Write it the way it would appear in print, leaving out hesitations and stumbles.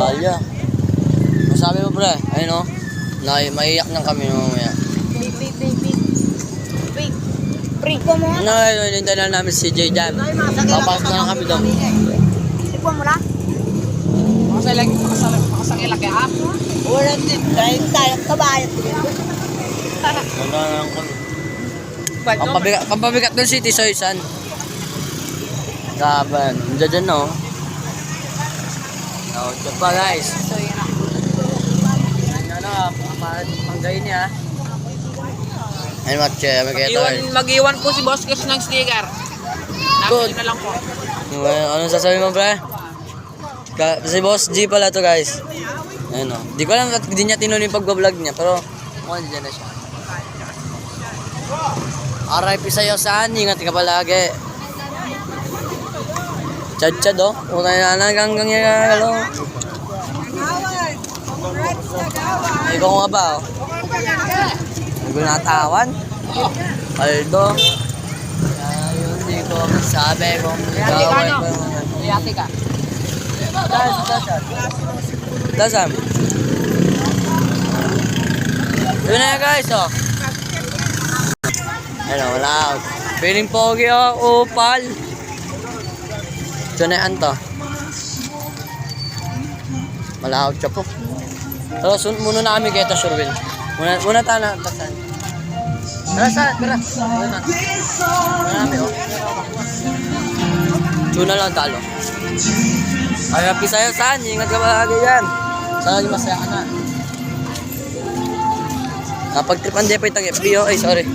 Dahlia. Masabi mo pre, ayun o. Maiyak ng kami mamaya. Pre ko mo. Hinintay na namin si J Jam. Papasok na lang kami doon. Ikaw mo lang. Makasangilak kaya ha? Wala din. Dahil tayo kabayan. Wala na lang kami. Pampabigat ng City Soy, san? Laban. Diyan dyan, no? Ito pa, guys. Panggayin niya. Ayun, matche. Mag-iwan po si Boss Kes ng sticker. Good. Nakita na lang po. Anong sasabi mo, pre? Si Boss G pala to, guys. Ayun, no? Di ko alam at di niya tinuloy yung pag-vlog niya, pero mukhang dyan na siya. RIP sa'yo, saan? Ingat ka palagi. Chad-chad, oh. Utay na hanggang yung halo. Ikaw nga ba, oh? Nagunatawan? Aldo. Ayun, di ko masabi kung gawin ko. Yati ka. Dasam. Yun na guys, oh. Ano, wala. Feeling pogi, oh. Upal. Ito na yan to. Malahot siya po. So, muna na kami kaya ito, Sherwin. Muna tayo na. Tara, tara. Muna kami, oh. Tuna lang talo. Ay, happy sa'yo, San. Ingat ka ba lagi yan? Sana masaya ka na. Kapag tripan di pa itang FB, oh. Ay, sorry.